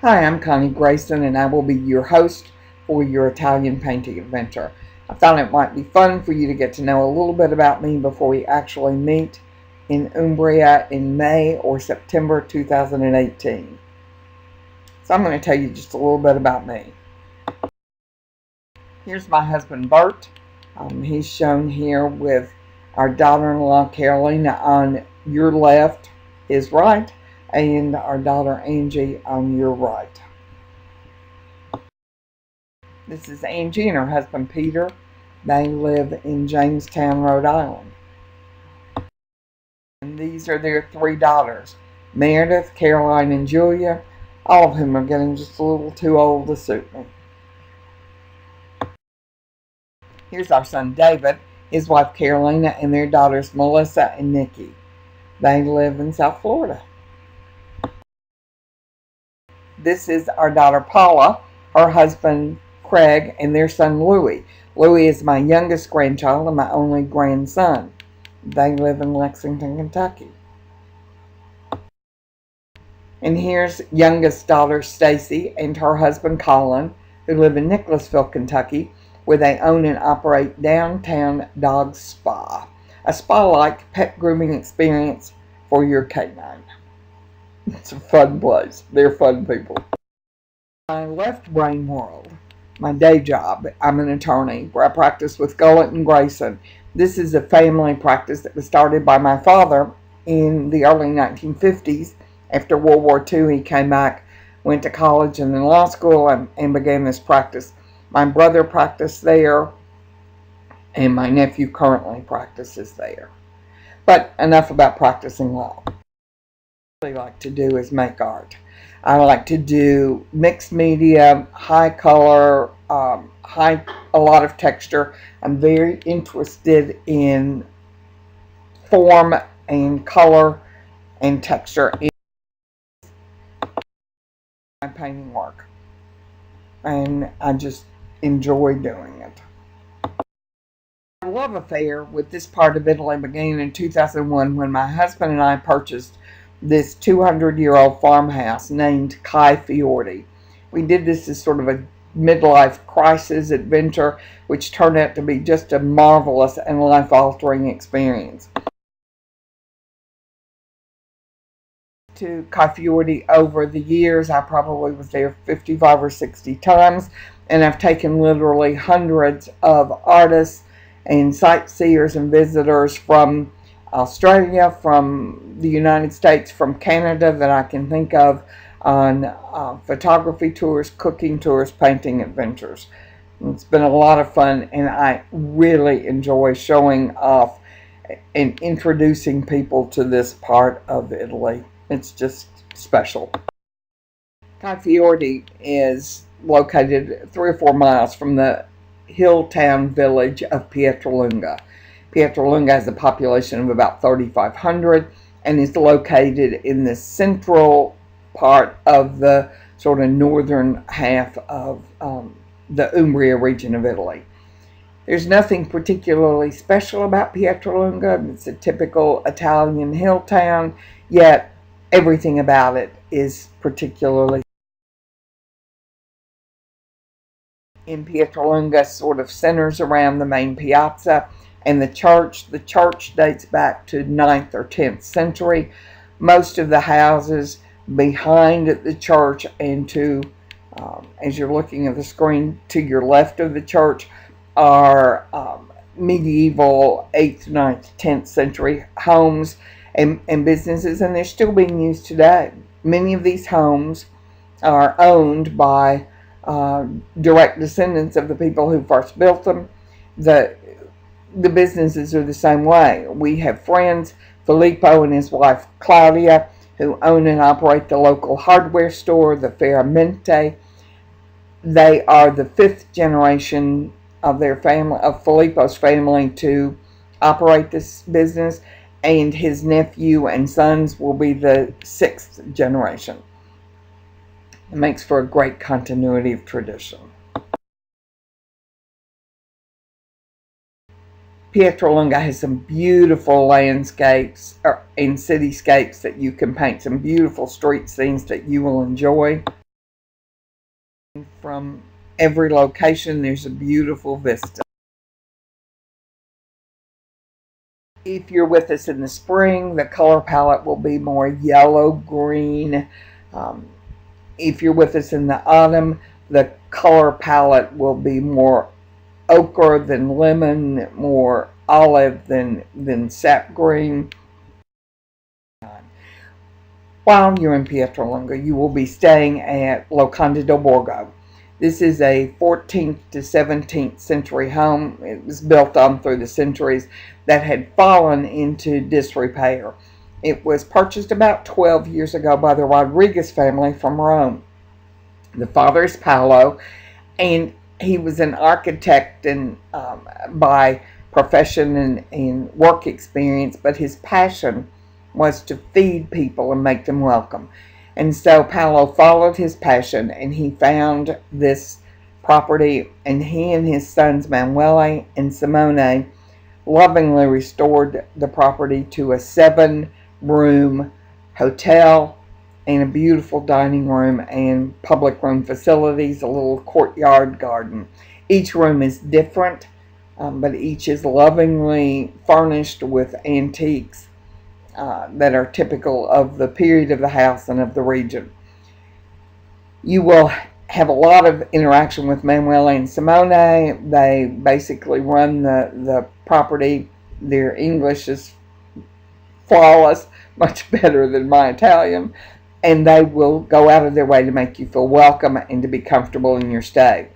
Hi, I'm Connie Grayson, and I will be your host for your Italian painting adventure. I thought it might be fun for you to get to know a little bit about me before we actually meet in Umbria in May or September 2018. So I'm going to tell you just a little bit about me. Here's my husband Bert. He's shown here with our daughter-in-law Carolina on your left, his right, and our daughter Angie on your right. This is Angie and her husband Peter. They live in Jamestown, Rhode Island. And these are their three daughters, Meredith, Caroline, and Julia, all of whom are getting just a little too old to suit me. Here's our son David, his wife Carolina, and their daughters Melissa and Nikki. They live in South Florida. This is our daughter Paula, her husband Craig, and their son Louie. Louie is my youngest grandchild and my only grandson. They live in Lexington, Kentucky. And here's youngest daughter Stacy and her husband Colin, who live in Nicholasville, Kentucky, where they own and operate Downtown Dog Spa, a spa-like pet grooming experience for your canine. It's a fun place. They're fun people. I left Brain World, my day job. I'm an attorney where I practice with Gullett and Grayson. This is a family practice that was started by my father in the early 1950s. After World War II, he came back, went to college and then law school, and began this practice. My brother practiced there, and my nephew currently practices there. But enough about practicing law. What I really like to do is make art. I like to do mixed media, high color, a lot of texture. I'm very interested in form and color and texture in my painting work. And I just enjoy doing it. My love affair with this part of Italy began in 2001 when my husband and I purchased this 200-year-old farmhouse named Kai Fiordi. We did this as sort of a midlife crisis adventure, which turned out to be just a marvelous and life-altering experience. To Kai Fiordi over the years, I probably was there 55 or 60 times, and I've taken literally hundreds of artists and sightseers and visitors from Australia, from the United States, from Canada that I can think of on photography tours, cooking tours, painting adventures. It's been a lot of fun, and I really enjoy showing off and introducing people to this part of Italy. It's just special. Kai Fiordi is located 3 or 4 miles from the hill town village of Pietralunga. Pietralunga has a population of about 3,500 and is located in the central part of the sort of northern half of the Umbria region of Italy. There's nothing particularly special about Pietralunga. It's a typical Italian hill town, yet everything about it is particularly in Pietralunga sort of centers around the main piazza and the church. The church dates back to 9th or 10th century. Most of the houses behind the church and to, as you're looking at the screen, to your left of the church are medieval 8th, 9th, 10th century homes and businesses, and they're still being used today. Many of these homes are owned by direct descendants of the people who first built them. The businesses are the same way. We have friends, Filippo and his wife Claudia, who own and operate the local hardware store, the Ferramente. They are the 5th generation of their family, of Filippo's family, to operate this business, and his nephew and sons will be the 6th generation. It makes for a great continuity of tradition. Pietralunga has some beautiful landscapes and cityscapes that you can paint, some beautiful street scenes that you will enjoy. From every location, there's a beautiful vista. If you're with us in the spring, the color palette will be more yellow green. Um, if you're with us in the autumn, the color palette will be more ochre than lemon, more olive than sap green. While you're in Pietralunga, you will be staying at Locanda del Borgo. This is a 14th to 17th century home. It was built on through the centuries that had fallen into disrepair. It was purchased about 12 years ago by the Rodriguez family from Rome. The father is Paolo, and he was an architect and by profession and work experience, but his passion was to feed people and make them welcome. And so Paolo followed his passion, and he found this property, and he and his sons Manuele and Simone lovingly restored the property to a 7-room hotel and a beautiful dining room and public room facilities, a little courtyard garden. Each room is different, but each is lovingly furnished with antiques that are typical of the period of the house and of the region. You will have a lot of interaction with Manuele and Simone. They basically run the property. Their English is flawless, much better than my Italian, and they will go out of their way to make you feel welcome and to be comfortable in your stay.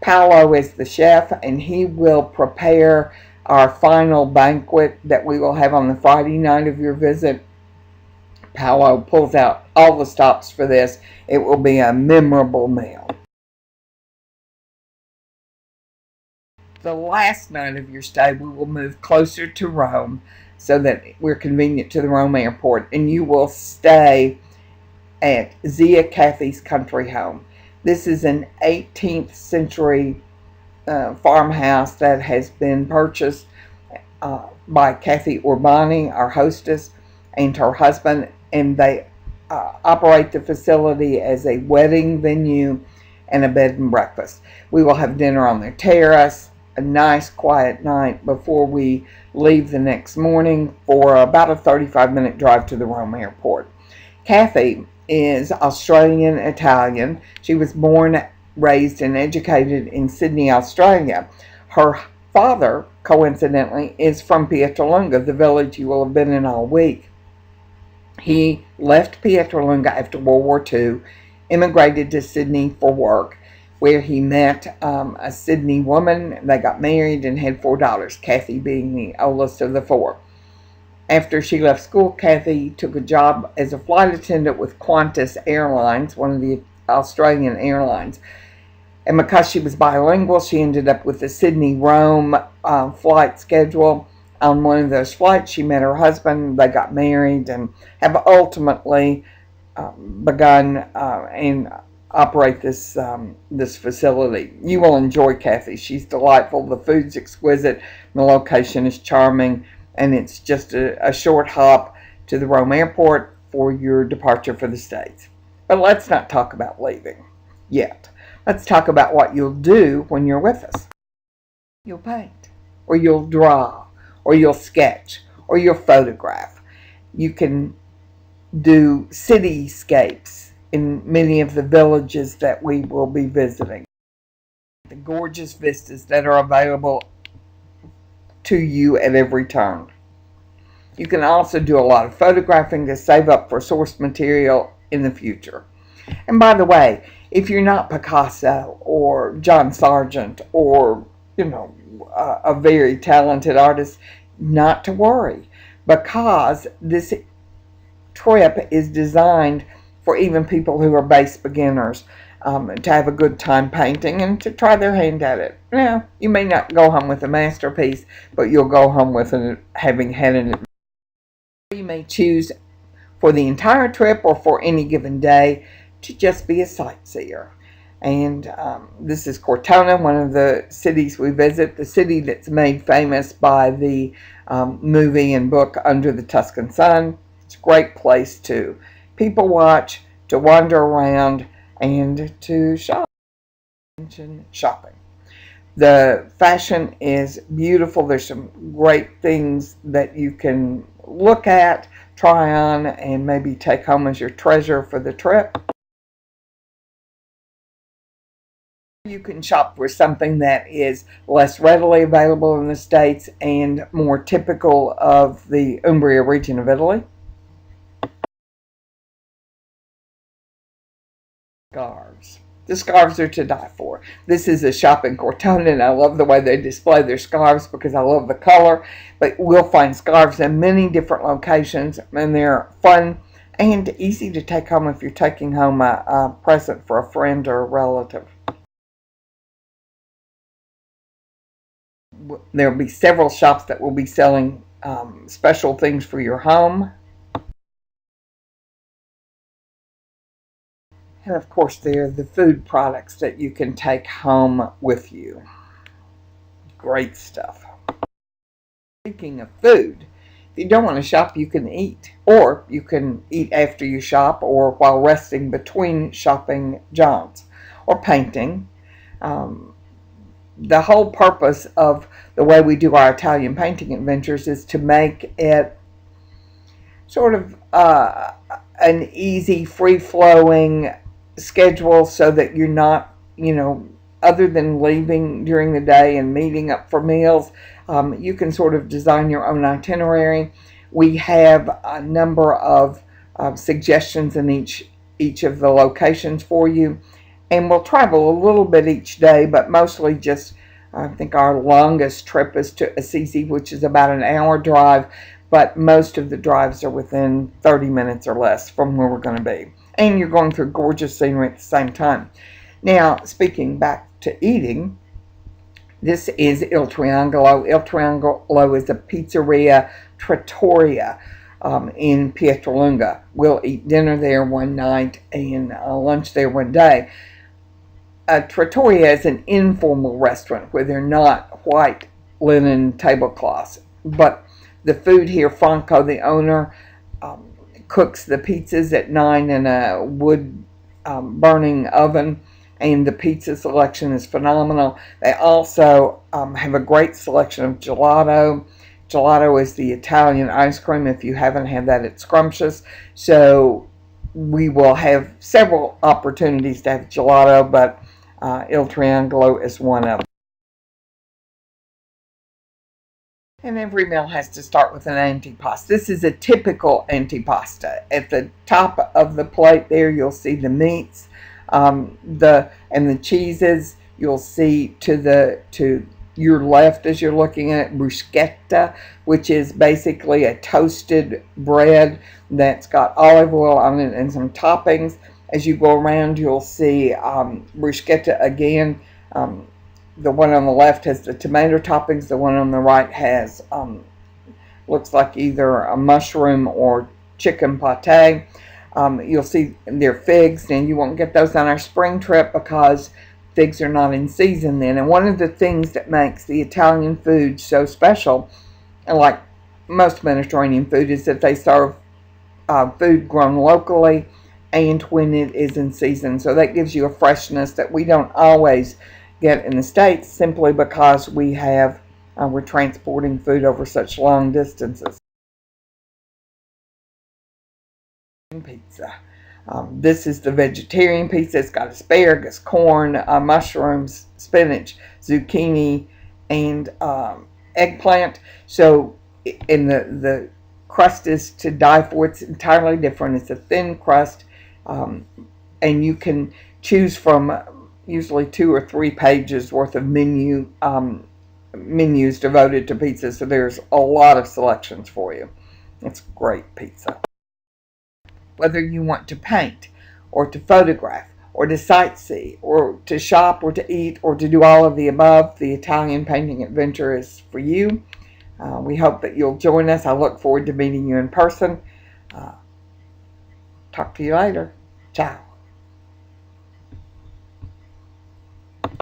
Paolo is the chef, and he will prepare our final banquet that we will have on the Friday night of your visit. Paolo pulls out all the stops for this. It will be a memorable meal. The last night of your stay, we will move closer to Rome so that we're convenient to the Rome airport, and you will stay at Zia Cathy's country home. This is an 18th century farmhouse that has been purchased by Cathy Urbani, our hostess, and her husband, and they operate the facility as a wedding venue and a bed and breakfast. We will have dinner on their terrace, a nice quiet night before we leave the next morning for about a 35-minute drive to the Rome airport. Cathy is Australian Italian. She was born, raised, and educated in Sydney, Australia. Her father, coincidentally, is from Pietralunga, the village you will have been in all week. He left Pietralunga after World War II, immigrated to Sydney for work, where he met a Sydney woman. They got married and had 4 daughters, Cathy being the oldest of the 4. After she left school, Cathy took a job as a flight attendant with Qantas Airlines, one of the Australian airlines. And because she was bilingual, she ended up with the Sydney-Rome flight schedule. On one of those flights, she met her husband. They got married and have ultimately begun and operate this facility. You will enjoy Cathy. She's delightful. The food's exquisite. The location is charming. And it's just a short hop to the Rome airport for your departure for the States. But let's not talk about leaving yet. Let's talk about what you'll do when you're with us. You'll paint, or you'll draw, or you'll sketch, or you'll photograph. You can do cityscapes in many of the villages that we will be visiting. The gorgeous vistas that are available to you at every turn. You can also do a lot of photographing to save up for source material in the future. And by the way, if you're not Picasso or John Sargent or, a very talented artist, not to worry, because this trip is designed for even people who are base beginners to have a good time painting and to try their hand at it. Now, you may not go home with a masterpiece, but you'll go home with having had an. You may choose for the entire trip or for any given day to just be a sightseer. And this is Cortona, one of the cities we visit, the city that's made famous by the movie and book Under the Tuscan Sun. It's a great place to people watch, to wander around, and to shop. Shopping. The fashion is beautiful. There's some great things that you can look at, try on, and maybe take home as your treasure for the trip. You can shop for something that is less readily available in the States and more typical of the Umbria region of Italy. Scarves. The scarves are to die for. This is a shop in Cortona, and I love the way they display their scarves because I love the color. But we'll find scarves in many different locations, and they're fun and easy to take home if you're taking home a present for a friend or a relative. There'll be several shops that will be selling special things for your home. And of course, there are the food products that you can take home with you. Great stuff. Speaking of food, if you don't want to shop, you can eat. Or you can eat after you shop or while resting between shopping jaunts or painting. The whole purpose of the way we do our Italian painting adventures is to make it sort of an easy, free-flowing schedule so that you're not, other than leaving during the day and meeting up for meals, you can sort of design your own itinerary. We have a number of suggestions in each of the locations for you, and we'll travel a little bit each day, but mostly just, I think our longest trip is to Assisi, which is about an hour drive, but most of the drives are within 30 minutes or less from where we're going to be. And you're going through gorgeous scenery at the same time. Now, speaking back to eating, this is Il Triangolo. Il Triangolo is a pizzeria trattoria in Pietralunga. We'll eat dinner there one night and lunch there one day. A trattoria is an informal restaurant where they're not white linen tablecloths. But the food here, Franco, the owner, cooks the pizzas at 9 in a wood burning oven, and the pizza selection is phenomenal. They also have a great selection of gelato. Gelato is the Italian ice cream. If you haven't had that, it's scrumptious. So we will have several opportunities to have gelato, but Il Triangolo is one of them. And every meal has to start with an antipasto. This is a typical antipasta. At the top of the plate there, you'll see the meats, and the cheeses. You'll see to your left as you're looking at it, bruschetta, which is basically a toasted bread that's got olive oil on it and some toppings. As you go around, you'll see bruschetta again. The one on the left has the tomato toppings. The one on the right has, looks like either a mushroom or chicken pate. You'll see their figs, and you won't get those on our spring trip because figs are not in season then. And one of the things that makes the Italian food so special, and like most Mediterranean food, is that they serve food grown locally and when it is in season. So that gives you a freshness that we don't always get in the States, simply because we're transporting food over such long distances. Pizza. This is the vegetarian pizza. It's got asparagus, corn, mushrooms, spinach, zucchini, and eggplant. So, and the crust is to die for. It's entirely different. It's a thin crust, and you can choose from usually 2 or 3 pages worth of menus devoted to pizza. So there's a lot of selections for you. It's great pizza. Whether you want to paint or to photograph or to sightsee or to shop or to eat or to do all of the above, the Italian painting adventure is for you. We hope that you'll join us. I look forward to meeting you in person. Talk to you later. Ciao.